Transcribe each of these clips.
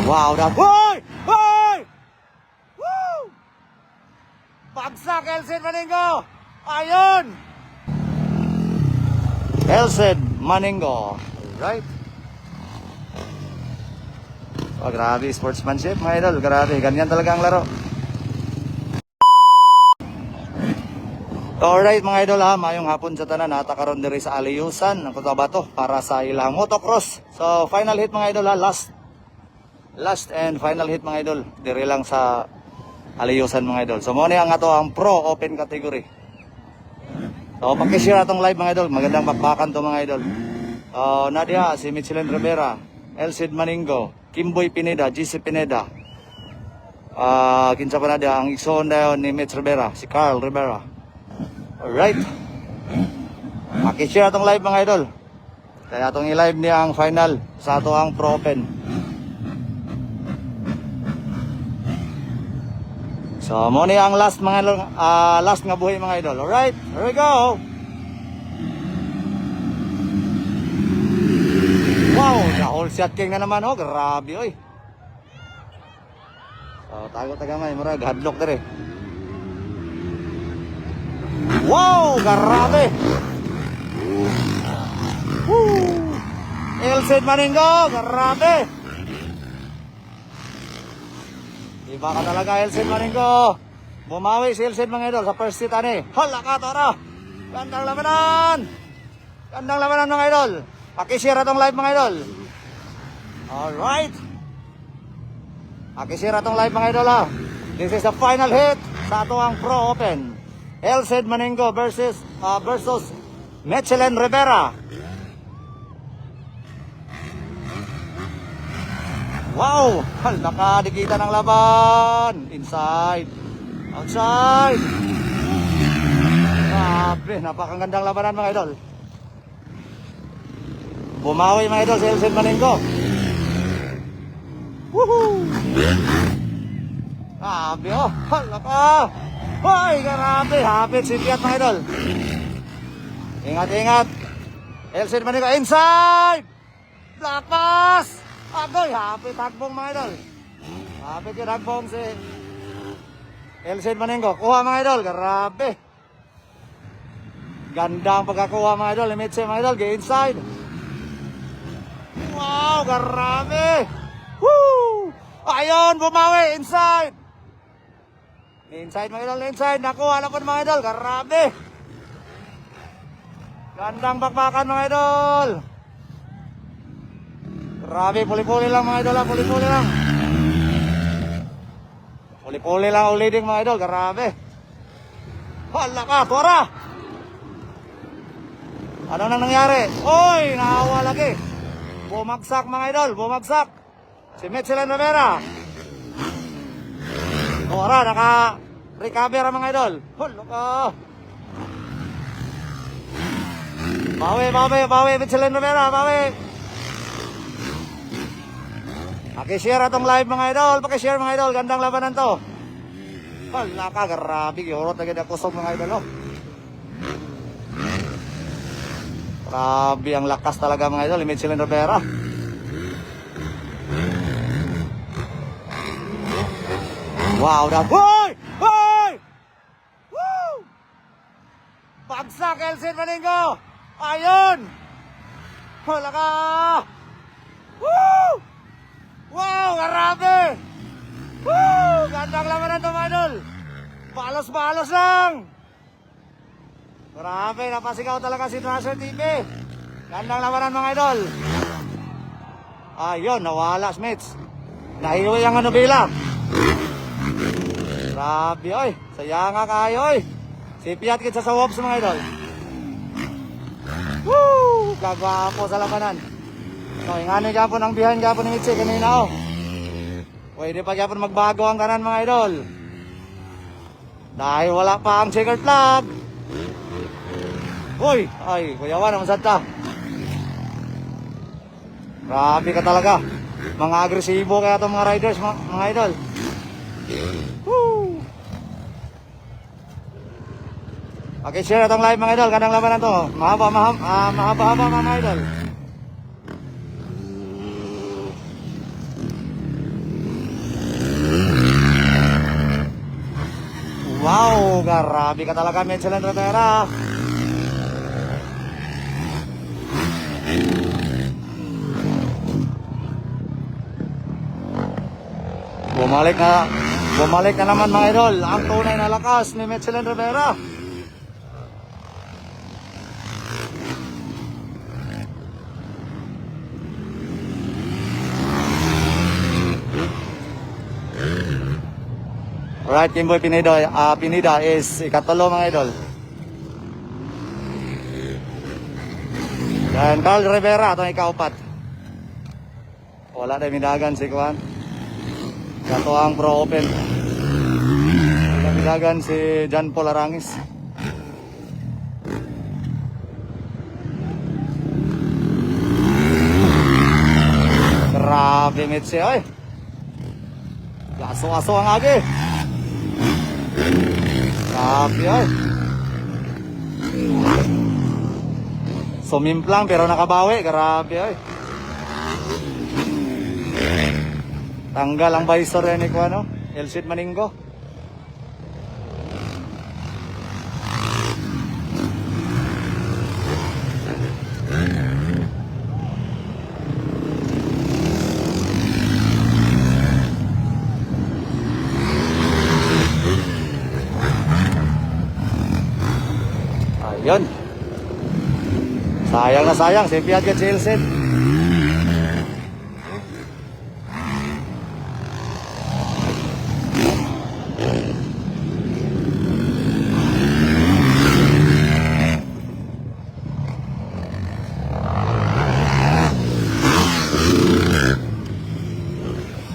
Wow, hoy! Hoy! Woo! Bagsak, Elsen Maningo! Ayun! Elsen Maningo. Right? Oh, grabe, sportsmanship mga idol. Grabe, ganyan talaga ang laro. Alright mga idol ha, mayong hapon sa tanan, natakaroon diri sa Aliyusan ng Cotabato para sa ilang motocross. So final hit mga idol ha, last and final hit mga idol, diri lang sa Aliyusan mga idol. So muna ang ato ang pro open category. So pag-share atong live mga idol, magandang bakbakan to mga idol. Nadia, si Michelin Rivera, Elcid Maningo, Kimboy Pineda, GC Pineda. Kinsa pa na dia ang igsoon dayon ni Mitch Rivera, si Carl Rivera. Alright. Maki-share atong live mga idol. Kaya atong i-live niya ang final sa ato ang Pro Open. So mo ni ang last mga last nga buhay mga idol. Alright, here we go. Wow, the whole shot king na naman oh, grabe oy. So tago tagamay murag hadlock dire. Wow, grabe. Elcid Maningo, grabe. Iba ka talaga Elcid Maningo. Bumawi si Elcid mga idol sa first hit ani. Hala ka tara. Gandang labanan. Gandang labanan mga idol. Paki-share atong live mga idol. Alright. Paki-share atong live mga idol ha. This is the final hit sa ato ang Pro Open. Elcid Maningo versus Michelin Rivera. Wow! Nakadikita ng laban. Inside. Outside. Grabe, napakagandang labanan mga idol. Bumawi mga idol si Elcid Maningo. Woohoo! Grabe oh. Hala. Hoy, grabe, hapit si Piat mga idol. Ingat. Elcid Maningo inside. Black pass. Agoy, hapit hagbong mga idol. Hapit yung hagbong si Elcid Maningo. Kuha mga idol, grabe. Gandang pagkakuha mga idol. Limitse mga idol, get inside. Wow, grabe. Woo! Ayun, bumawi, inside. Inside mga idol, inside. Nakuha na po mga idol. Grabe. Gandang bakbakan mga idol. Grabe, puli-puli lang mga idol. Puli-puli lang. Puli-puli lang ulitin mga idol. Grabe. Hala ka, tora. Ano nang nangyari? Oy, naawa lagi. Bumagsak mga idol, bumagsak. Si Michelin Rivera. Ora, naka-recover ang mga idol. Hulo ka. Bawi, Michelin Rivera, bawi. Paki-share atong live mga idol, paki-share mga idol, gandang labanan to. Hala ka, grabe, giurot na ganda kusog mga idol, oh. Grabe, ang lakas talaga mga idol, Michelin Rivera. Wow, hoy! Hoy! Woo! Bagsak Elcid Maningo! Ayun! Wala ka! Woo! Wow, grabe! Woo! Gandang labanan to mga idol! Balos-balos lang! Grabe, napasigaw talaga si Trasher TV! Gandang labanan mga idol! Ayun, nawala Smiths! Nahiwi ang Nobila! Grabe oy, saya nga kayo oy. Si Piat kit sa Wops mga idol. Woo! Kagwapo sa labanan. So, ingano gyapon ang behind gyapon ni Mitzi kanina oh. Pwede pa gyapon magbago ang kanan mga idol. Dahil wala pa ang checkered flag. Uy, ay, kuyawan naman santa. Grabe ka talaga. Mga agresibo kaya itong mga riders mga idol. Woo! Okay, share itong live mga idol. Gandang labanan to. Mahaba-haba mga idol. Wow, grabe ka talaga, Michelin Rivera. Bumalik na naman mga idol, ang tunay na lakas ni Michelin Rivera. Alright, Kimboy Pineda is ikatulo mga idol. Dan Carl Rivera itong ikaupat. Wala na minagan si Kuan. Kato ang Pro Open. Minagan si John Paul Arangis. Grabe Mitsi oy. Aso-aso ang agi. Grabe oy. Sumimplang pero nakabawi. Grabe oy. Tanggal ang visor ni ko ano, Elsid Maninggo. Ayun. Sayang na sayang si Piaget si Elsid.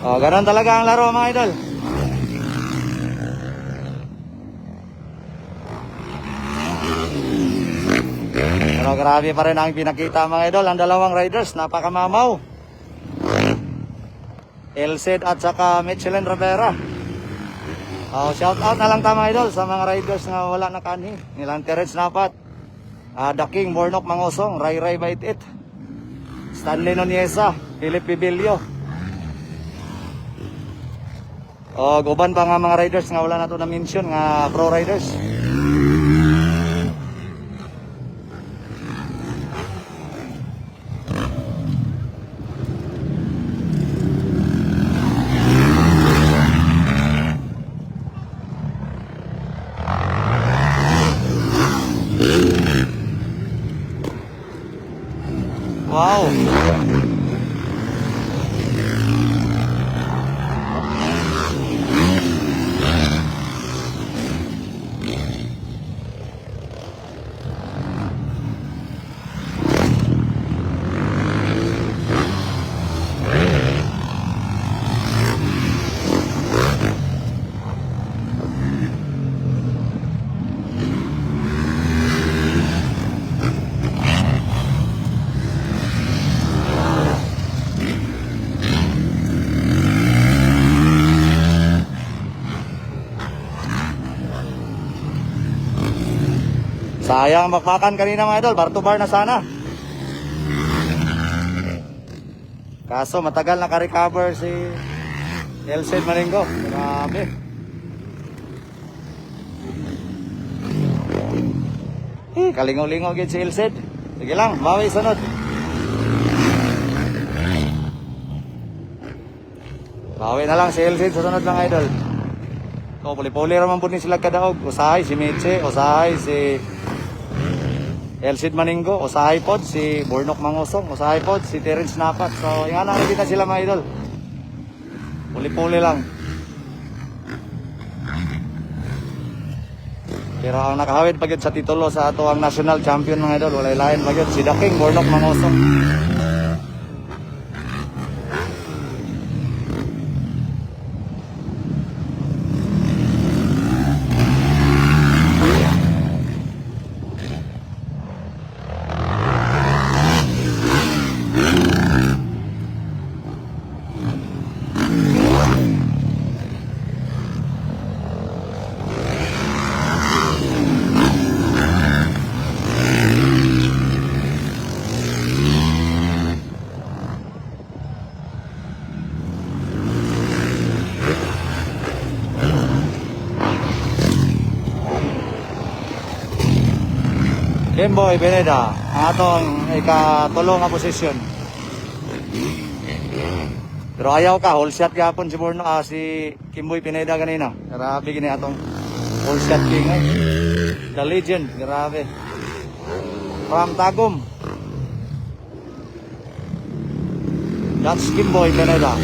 Oh, ganun talaga ang laro mga idol. Pero grabe pa rin ang pinakita mga idol. Ang dalawang riders, napakamamaw. Elsid at saka Michelin Rivera. Oh, shout out na lang ta mga idol sa mga riders na wala na kanhi. Nilang Terence Napat, The King Bornok Mangosong, Ray Ray Baitit, Stanley Noniesa, Philip Pibilio. O, guban pa nga mga riders nga wala na ito na-mention nga pro riders. Wow. Sayang makmakan kanina mga idol, bar to bar na sana. Kaso matagal naka-recover si Elsid Maninggo. Grabe. Kalingaw-lingaw gid si Elsid. Sige lang, bawi sunod. Bawi na lang si Elsid sa sunod mga idol. O, puli-puli raman po ni sila kadaog. Usahay si Mitzi, usahay si Elsid Maninggo, usahay pod si Bornok Mangosong, usahay pod si Terence Napat. So, yung anak kita sila mga idol. Puli-puli lang. Pero ang nakahawid pag sa titulo sa ato ang national champion mga idol, walay lain pag si The King Bornok Mangosong. Kimboy Pineda, ang atong ikatulong nga posisyon. Pero ayaw ka, whole shot gapon si Borno, si Kimboy Pineda kanina. Grabe gini atong whole shot king eh. The legend, grabe. From Tagum. That's Kimboy Pineda.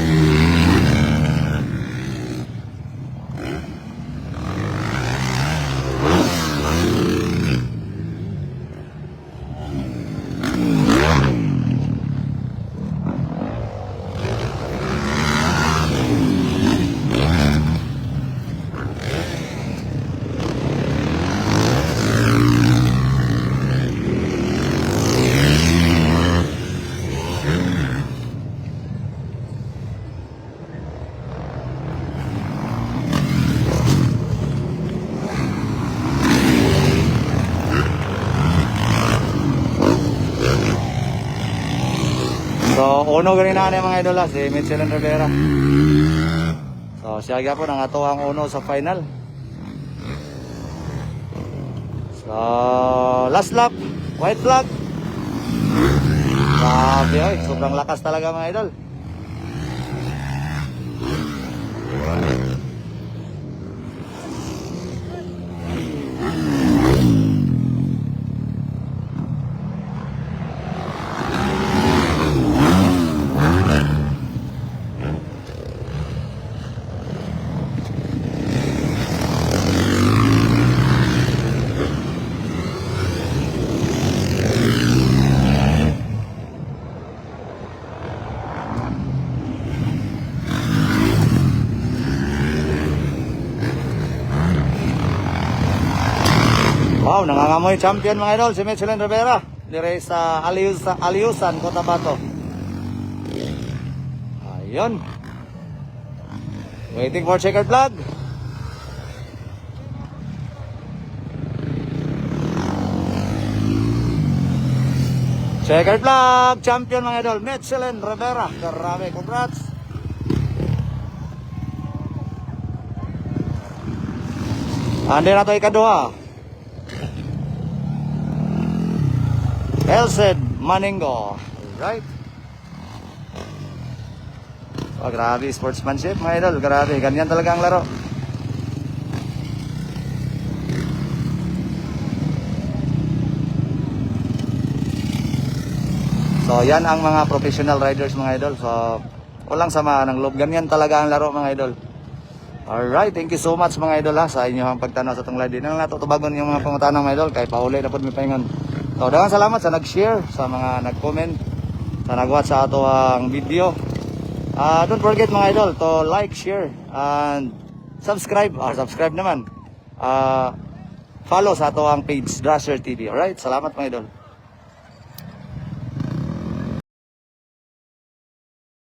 So, uno ganin na mga idol si Mitchell Rivera. So, siya gyapon ang atoang uno sa final. So, last lap, white flag. Grabe oy, sobrang lakas talaga mga idol. Wow, nangangamoy champion mga idol si Mitchell Rivera dire sa Aliusan, Cotabato. Ayun. Waiting for checkered flag. Checkered flag, champion mga idol, Mitchell Rivera. Grabe, congrats. Andi na to ikaduha. Elsed Maningo. Right. Oh, grabe sportsmanship mga idol. Grabe, ganyan talaga ang laro. So, yan ang mga professional riders mga idol. So, walang sama ng loob. Ganyan talaga ang laro mga idol. Alright, thank you so much mga idol sa inyong pagtanaw sa itong live. Di na natutubagon yung mga pangutanang mga idol. Kaya pauli na po may pahingon. So, dagang salamat sa nag-share, sa mga nag-comment, sa nag-watch sa ato ang video. Don't forget mga idol to like, share, and subscribe. Subscribe naman. Follow sa ato ang page, Drasher TV. Alright, salamat mga idol.